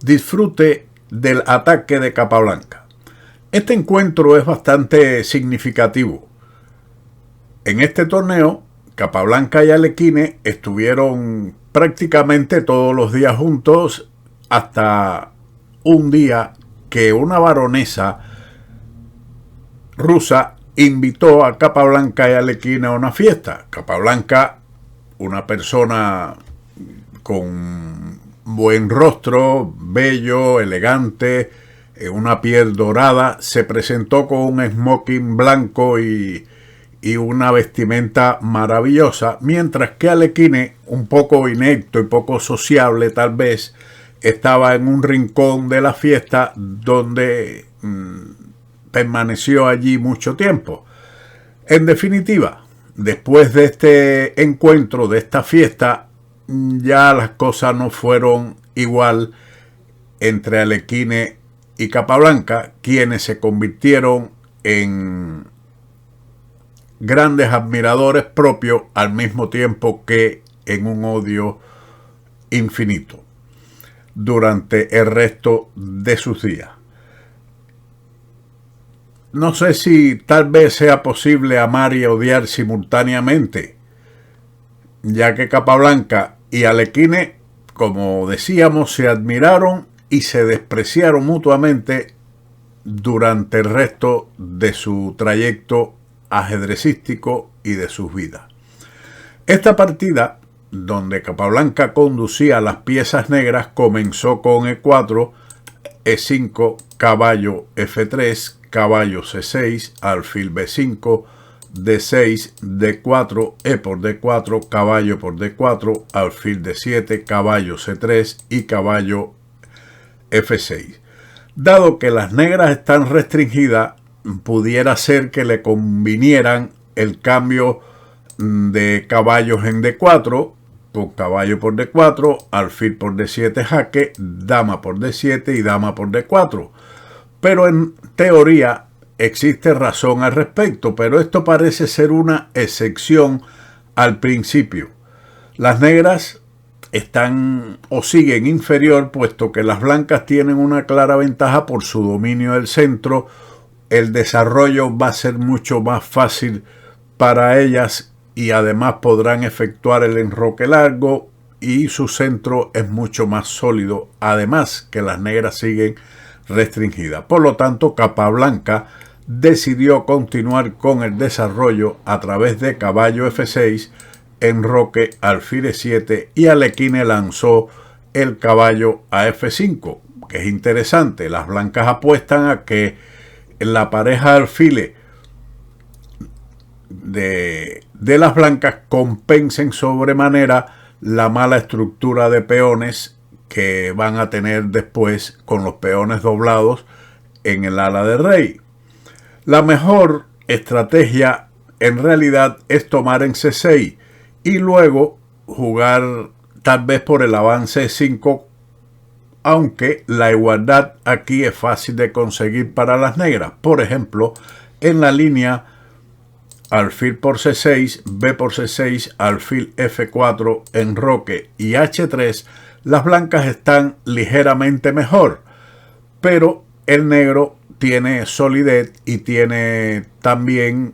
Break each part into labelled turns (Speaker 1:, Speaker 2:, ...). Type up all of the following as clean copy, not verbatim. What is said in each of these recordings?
Speaker 1: disfrute del ataque de Capablanca. Este encuentro es bastante significativo. En este torneo, Capablanca y Alekhine estuvieron prácticamente todos los días juntos hasta un día que una baronesa rusa invitó a Capablanca y Alekhine a una fiesta. Capablanca, una persona con buen rostro, bello, elegante, una piel dorada, se presentó con un smoking blanco y una vestimenta maravillosa, mientras que Alekhine, un poco inepto y poco sociable tal vez, estaba en un rincón de la fiesta donde permaneció allí mucho tiempo. En definitiva, después de este encuentro, de esta fiesta, ya las cosas no fueron igual entre Alekhine y Capablanca, quienes se convirtieron en grandes admiradores propios al mismo tiempo que en un odio infinito durante el resto de sus días. No sé si tal vez sea posible amar y odiar simultáneamente, ya que Capablanca y Alekhine, como decíamos, se admiraron y se despreciaron mutuamente durante el resto de su trayecto ajedrecístico y de sus vidas. Esta partida, donde Capablanca conducía las piezas negras, comenzó con E4, E5, caballo F3, caballo C6, alfil B5, D6, D4, E por D4, caballo por D4, alfil D7, caballo C3 y caballo F6. Dado que las negras están restringidas, pudiera ser que le convinieran el cambio de caballos en D4, con caballo por D4, alfil por D7 jaque, dama por D7 y dama por D4. Pero en teoría existe razón al respecto, pero esto parece ser una excepción al principio. Las negras están o siguen inferior, puesto que las blancas tienen una clara ventaja por su dominio del centro. El desarrollo va a ser mucho más fácil para ellas y además podrán efectuar el enroque largo y su centro es mucho más sólido, además que las negras siguen restringidas. Por lo tanto, Capablanca decidió continuar con el desarrollo a través de caballo F6, enroque alfil E7 y Alekhine lanzó el caballo a F5, que es interesante. Las blancas apuestan a que la pareja de alfiles de las blancas compensen sobremanera la mala estructura de peones que van a tener después con los peones doblados en el ala de rey. La mejor estrategia en realidad es tomar en C6 y luego jugar tal vez por el avance 5, aunque la igualdad aquí es fácil de conseguir para las negras. Por ejemplo, en la línea alfil por C6, B por C6, alfil F4, enroque y H3, las blancas están ligeramente mejor, pero el negro tiene solidez y tiene también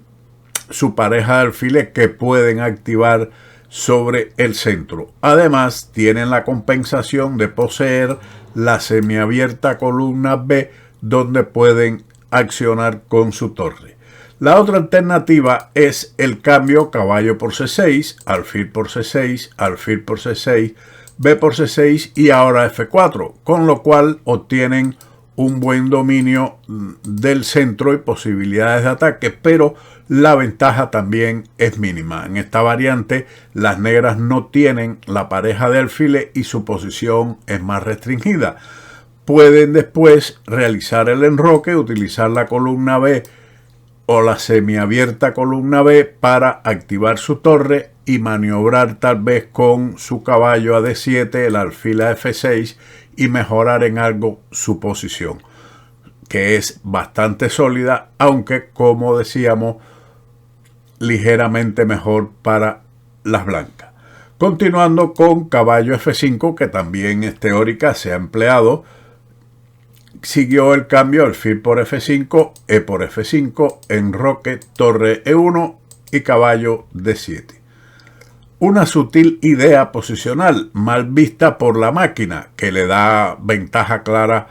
Speaker 1: su pareja de alfiles que pueden activar sobre el centro. Además, tienen la compensación de poseer la semiabierta columna B, donde pueden accionar con su torre. La otra alternativa es el cambio caballo por C6, alfil por C6, alfil por C6, B por C6 y ahora F4, con lo cual obtienen un buen dominio del centro y posibilidades de ataque, pero la ventaja también es mínima. En esta variante, las negras no tienen la pareja de alfiles y su posición es más restringida. Pueden después realizar el enroque, utilizar la columna B o la semiabierta columna B para activar su torre y maniobrar tal vez con su caballo a D7, el alfil a F6 y mejorar en algo su posición, que es bastante sólida, aunque como decíamos, ligeramente mejor para las blancas. Continuando con caballo F5, que también es teórica, se ha empleado siguió el cambio alfil por F5, E por F5, enroque, torre E1 y caballo D7. Una sutil idea posicional mal vista por la máquina que le da ventaja clara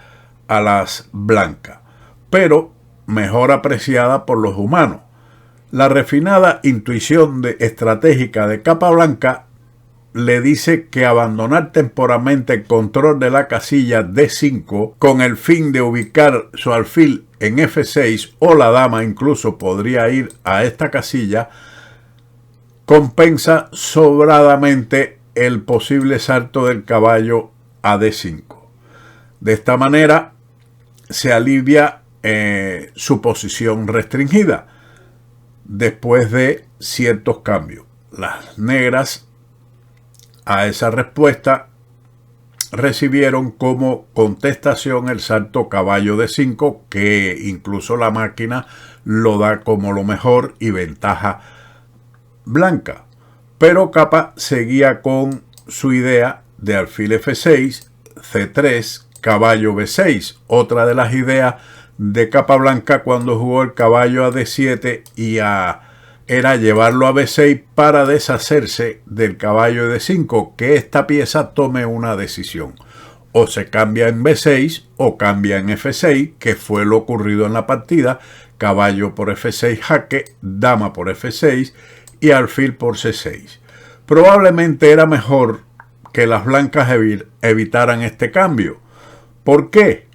Speaker 1: a las blancas, pero mejor apreciada por los humanos. La refinada intuición estratégica de Capablanca le dice que abandonar temporalmente el control de la casilla D5 con el fin de ubicar su alfil en F6, o la dama incluso podría ir a esta casilla, compensa sobradamente el posible salto del caballo a D5. De esta manera se alivia su posición restringida después de ciertos cambios. Las negras a esa respuesta recibieron como contestación el salto caballo D5, que incluso la máquina lo da como lo mejor y ventaja blanca. Pero Capa seguía con su idea de alfil F6, C3, caballo B6, otra de las ideas de Capablanca cuando jugó el caballo a D7 era llevarlo a B6 para deshacerse del caballo de D5, que esta pieza tome una decisión. O se cambia en B6 o cambia en F6, que fue lo ocurrido en la partida. Caballo por F6 jaque, dama por F6 y alfil por C6. Probablemente era mejor que las blancas evitaran este cambio. ¿Por qué?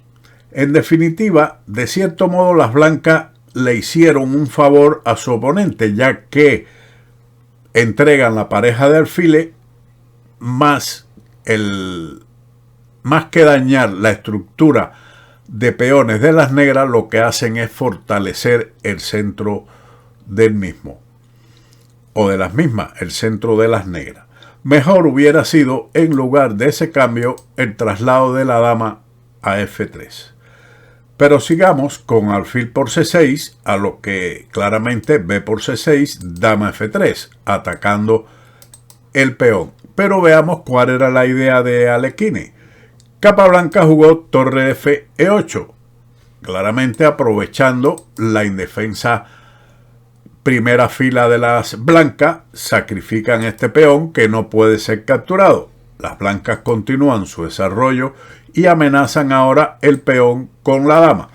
Speaker 1: En definitiva, de cierto modo las blancas le hicieron un favor a su oponente, ya que entregan la pareja de alfiles más que dañar la estructura de peones de las negras, lo que hacen es fortalecer el centro del mismo, o de las mismas, el centro de las negras. Mejor hubiera sido, en lugar de ese cambio, el traslado de la dama a F3. Pero sigamos con alfil por C6, a lo que claramente B por C6, dama F3, atacando el peón. Pero veamos cuál era la idea de Alekhine. Capablanca jugó torre F E8, claramente aprovechando la indefensa primera fila de las blancas. Sacrifican este peón que no puede ser capturado. Las blancas continúan su desarrollo y amenazan ahora el peón con la dama,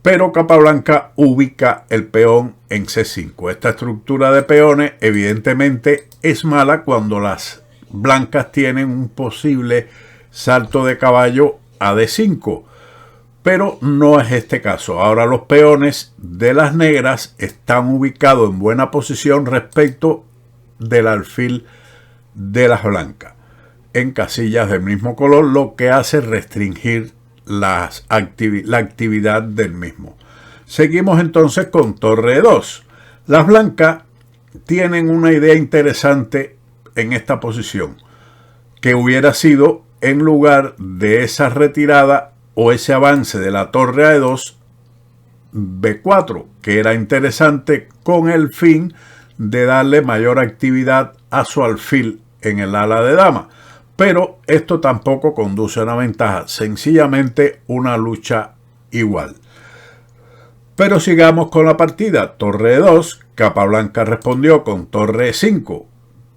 Speaker 1: pero Capablanca ubica el peón en C5. Esta estructura de peones evidentemente es mala cuando las blancas tienen un posible salto de caballo a D5, pero no es este caso. Ahora los peones de las negras están ubicados en buena posición respecto del alfil de las blancas, en casillas del mismo color, lo que hace restringir la actividad del mismo. Seguimos entonces con torre 2. Las blancas tienen una idea interesante en esta posición, que hubiera sido, en lugar de esa retirada o ese avance de la torre a E2, B4, que era interesante con el fin de darle mayor actividad a su alfil en el ala de dama. Pero esto tampoco conduce a una ventaja, sencillamente una lucha igual. Pero sigamos con la partida. Torre 2, Capablanca respondió con torre 5.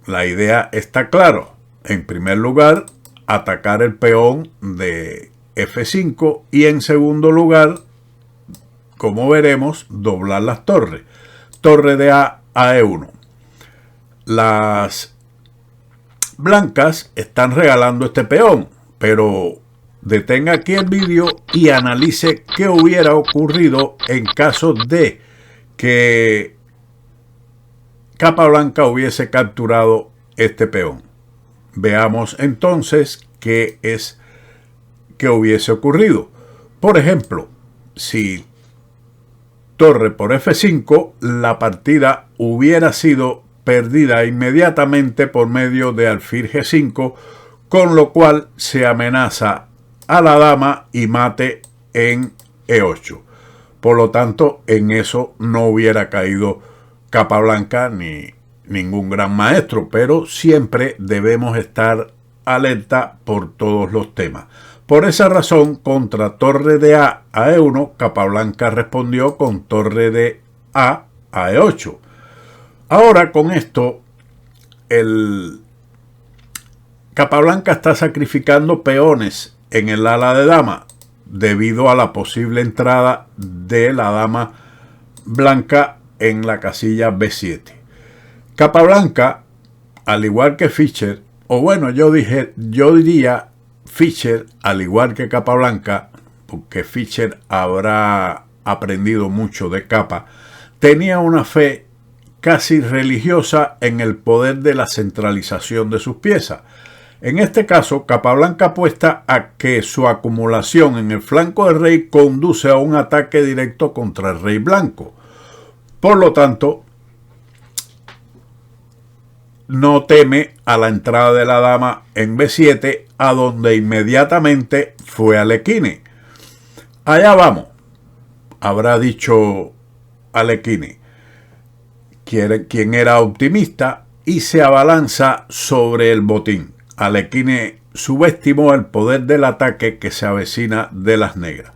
Speaker 1: La idea está clara. En primer lugar, atacar el peón de F5 y en segundo lugar, como veremos, doblar las torres. Torre de A a E1. Las blancas están regalando este peón, pero detenga aquí el vídeo y analice qué hubiera ocurrido en caso de que Capablanca hubiese capturado este peón. Veamos entonces qué hubiese ocurrido. Por ejemplo, si torre por F5, la partida hubiera sido perdida inmediatamente por medio de alfil G5, con lo cual se amenaza a la dama y mate en E8. Por lo tanto, en eso no hubiera caído Capablanca ni ningún gran maestro, pero siempre debemos estar alerta por todos los temas. Por esa razón, contra torre de A a E1, Capablanca respondió con torre de A a E8. Ahora con esto, el Capablanca está sacrificando peones en el ala de dama debido a la posible entrada de la dama blanca en la casilla B7. Capablanca, al igual que Fischer, o bueno, yo diría Fischer, al igual que Capablanca, porque Fischer habrá aprendido mucho de Capa, tenía una fe casi religiosa en el poder de la centralización de sus piezas. En este caso, Capablanca apuesta a que su acumulación en el flanco del rey conduce a un ataque directo contra el rey blanco. Por lo tanto, no teme a la entrada de la dama en B7, a donde inmediatamente fue Alekhine. Allá vamos, habrá dicho Alekhine, quien era optimista y se abalanza sobre el botín. Alekhine subestimó el poder del ataque que se avecina de las negras.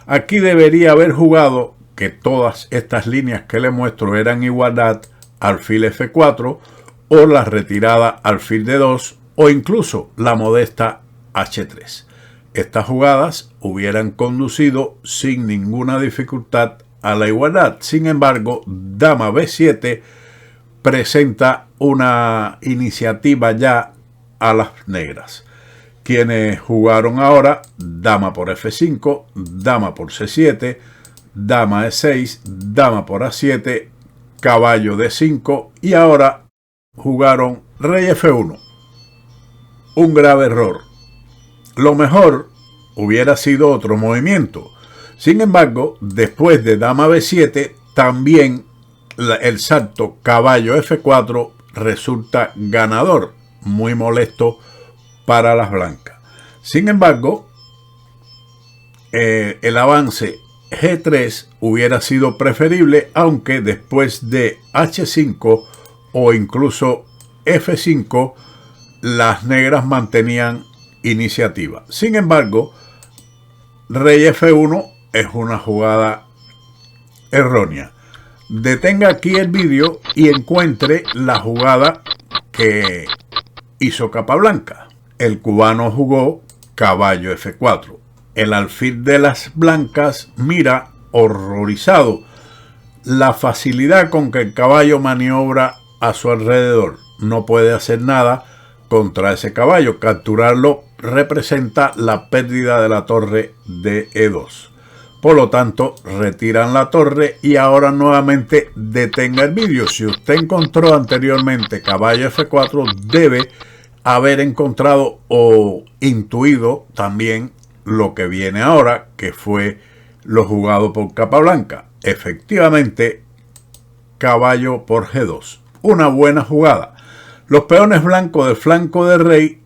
Speaker 1: Aquí debería haber jugado que todas estas líneas que le muestro eran igualdad, alfil F4 o la retirada alfil D2 o incluso la modesta H3. Estas jugadas hubieran conducido sin ninguna dificultad a la igualdad. Sin embargo, dama B7 presenta una iniciativa ya a las negras, quienes jugaron ahora dama por F5, dama por C7, dama E6, dama por A7, caballo D5 y ahora jugaron rey F1. Un grave error. Lo mejor hubiera sido otro movimiento. Sin embargo, después de dama B7, también el salto caballo F4 resulta ganador, muy molesto para las blancas. Sin embargo, el avance G3 hubiera sido preferible, aunque después de H5 o incluso F5, las negras mantenían iniciativa. Sin embargo, rey F1 es una jugada errónea. Detenga aquí el vídeo y encuentre la jugada que hizo Capablanca. El cubano jugó caballo F4. El alfil de las blancas mira horrorizado la facilidad con que el caballo maniobra a su alrededor. No puede hacer nada contra ese caballo. Capturarlo representa la pérdida de la torre de E2. Por lo tanto, retiran la torre y ahora nuevamente detenga el vídeo. Si usted encontró anteriormente caballo F4, debe haber encontrado o intuido también lo que viene ahora, que fue lo jugado por Capablanca. Efectivamente, caballo por G2. Una buena jugada. Los peones blancos del flanco del rey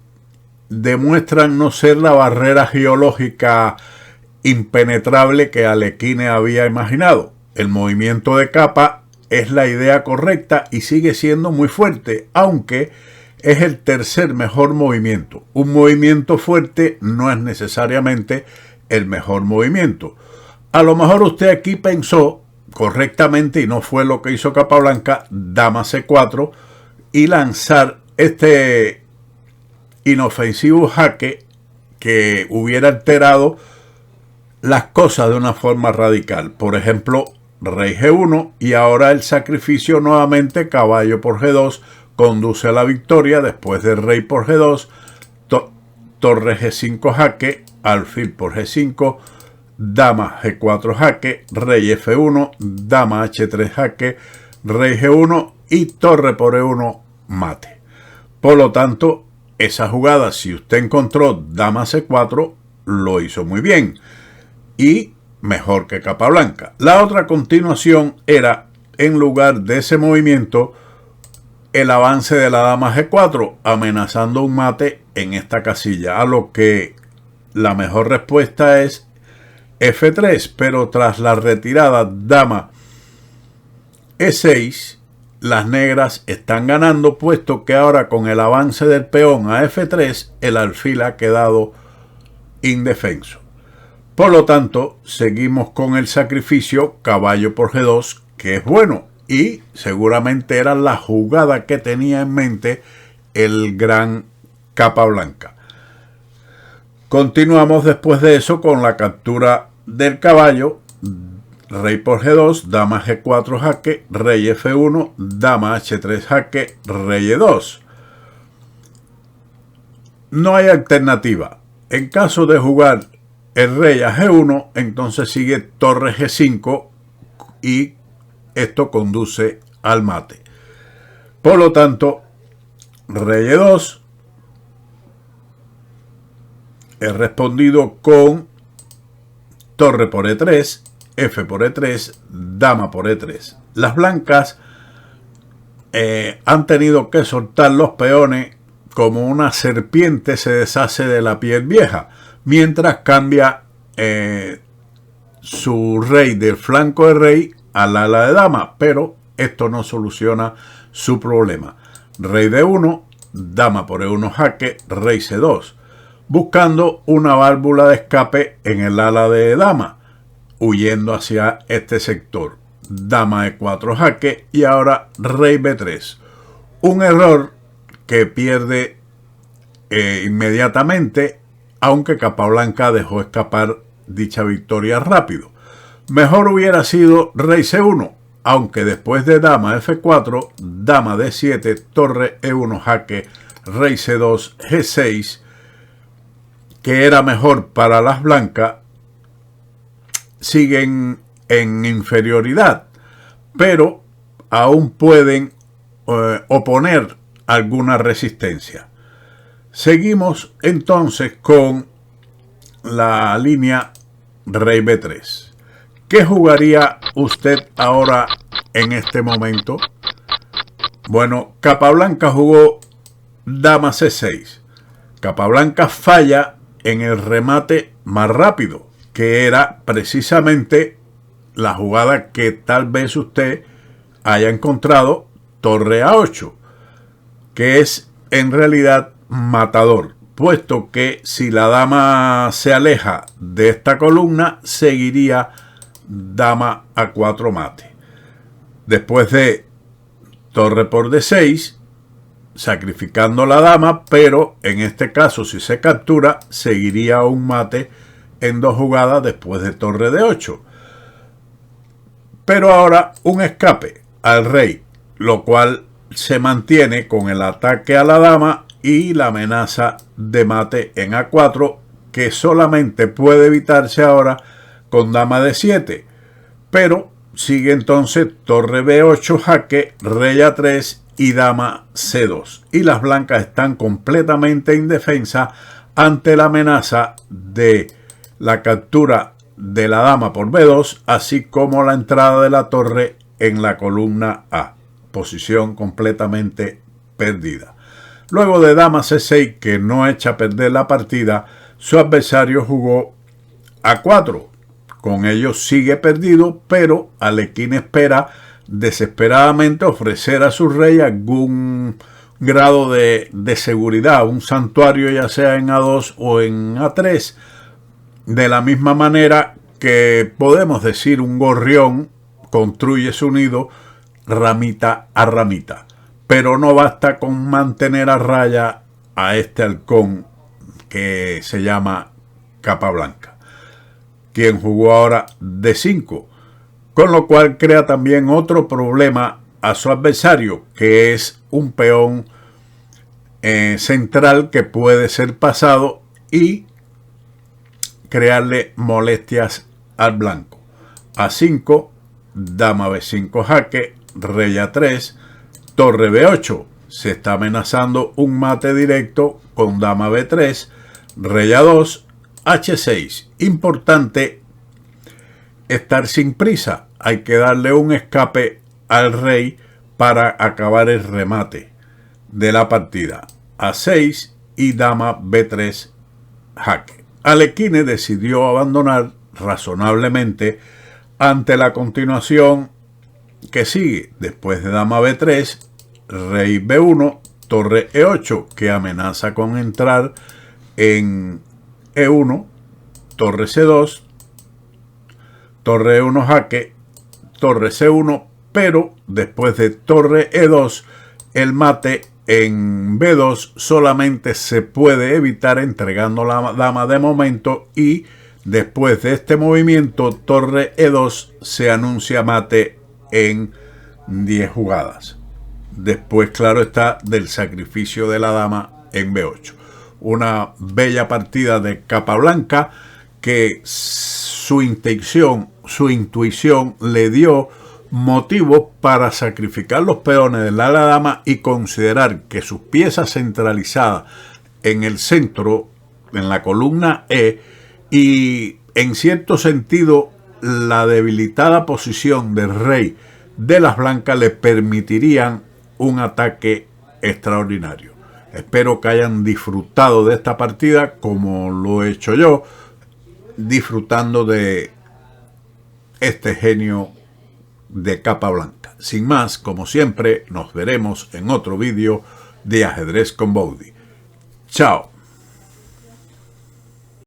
Speaker 1: demuestran no ser la barrera geológica impenetrable que Alekhine había imaginado. El movimiento de Capa es la idea correcta y sigue siendo muy fuerte, aunque es el tercer mejor movimiento. Un movimiento fuerte no es necesariamente el mejor movimiento. A lo mejor usted aquí pensó correctamente, y no fue lo que hizo Capablanca, dama C4 y lanzar este inofensivo jaque que hubiera alterado las cosas de una forma radical. Por ejemplo, rey G1 y ahora el sacrificio nuevamente caballo por G2 conduce a la victoria después del rey por G2, torre G5 jaque, alfil por G5, dama G4 jaque, rey F1, dama H3 jaque, rey G1 y torre por E1 mate. Por lo tanto, esa jugada, si usted encontró dama C4, lo hizo muy bien y mejor que Capablanca. La otra continuación era, en lugar de ese movimiento, el avance de la dama G4, amenazando un mate en esta casilla, a lo que la mejor respuesta es F3, pero tras la retirada dama E6, las negras están ganando, puesto que ahora con el avance del peón a F3, el alfil ha quedado indefenso. Por lo tanto, seguimos con el sacrificio caballo por G2, que es bueno, y seguramente era la jugada que tenía en mente el gran Capablanca. Continuamos después de eso con la captura del caballo, rey por G2, dama G4 jaque, rey F1, dama H3 jaque, rey E2. No hay alternativa. En caso de jugar el rey a G1, entonces sigue torre G5 y esto conduce al mate. Por lo tanto, rey E2, he respondido con torre por E3, F por E3, dama por E3. Las blancas han tenido que soltar los peones como una serpiente se deshace de la piel vieja, mientras cambia su rey del flanco de rey al ala de dama, pero esto no soluciona su problema. Rey D1, dama por E1 jaque, rey C2, buscando una válvula de escape en el ala de dama, huyendo hacia este sector. Dama E4 jaque y ahora rey B3. Un error que pierde inmediatamente, aunque Capablanca dejó escapar dicha victoria rápido. Mejor hubiera sido rey C1, aunque después de dama F4, dama D7, torre E1 jaque, rey C2, G6, que era mejor para las blancas, siguen en inferioridad, pero aún pueden oponer alguna resistencia. Seguimos entonces con la línea rey B3. ¿Qué jugaría usted ahora en este momento? Bueno, Capablanca jugó dama C6. Capablanca falla en el remate más rápido, que era precisamente la jugada que tal vez usted haya encontrado, torre A8, que es en realidad matador, puesto que si la dama se aleja de esta columna, seguiría dama A4 mate. Después de torre por D6, sacrificando la dama, pero en este caso si se captura, seguiría un mate en dos jugadas después de torre D8. Pero ahora un escape al rey, lo cual se mantiene con el ataque a la dama y la amenaza de mate en A4, que solamente puede evitarse ahora con dama D7. Pero sigue entonces torre B8 jaque, rey A3 y dama C2. Y las blancas están completamente indefensas ante la amenaza de la captura de la dama por B2, así como la entrada de la torre en la columna A. Posición completamente perdida. Luego de dama C6, que no echa a perder la partida, su adversario jugó A4. Con ello sigue perdido, pero Alekhine espera desesperadamente ofrecer a su rey algún grado de seguridad, un santuario ya sea en A2 o en A3, de la misma manera que podemos decir un gorrión construye su nido ramita a ramita, pero no basta con mantener a raya a este halcón que se llama Capablanca, quien jugó ahora D5, con lo cual crea también otro problema a su adversario, que es un peón central que puede ser pasado y crearle molestias al blanco. A5, dama B5 jaque, rey A3, torre B8. Se está amenazando un mate directo con dama B3, rey A2, H6. Importante estar sin prisa. Hay que darle un escape al rey para acabar el remate de la partida. A6 y dama B3 jaque. Alekhine decidió abandonar razonablemente ante la continuación que sigue después de dama B3, rey B1, torre E8, que amenaza con entrar en E1, torre C2, torre E1 jaque, torre C1, pero después de torre E2, el mate en B2 solamente se puede evitar entregando la dama de momento, y después de este movimiento, torre E2, se anuncia mate en 10 jugadas. Después, claro está, del sacrificio de la dama en B8. Una bella partida de Capablanca que su intuición le dio motivo para sacrificar los peones de la dama y considerar que sus piezas centralizadas en el centro, en la columna E, y en cierto sentido la debilitada posición del rey de las blancas le permitirían un ataque extraordinario. Espero que hayan disfrutado de esta partida como lo he hecho yo, disfrutando de este genio de Capablanca. Sin más, como siempre, nos veremos en otro vídeo de Ajedrez con Boudy. Chao.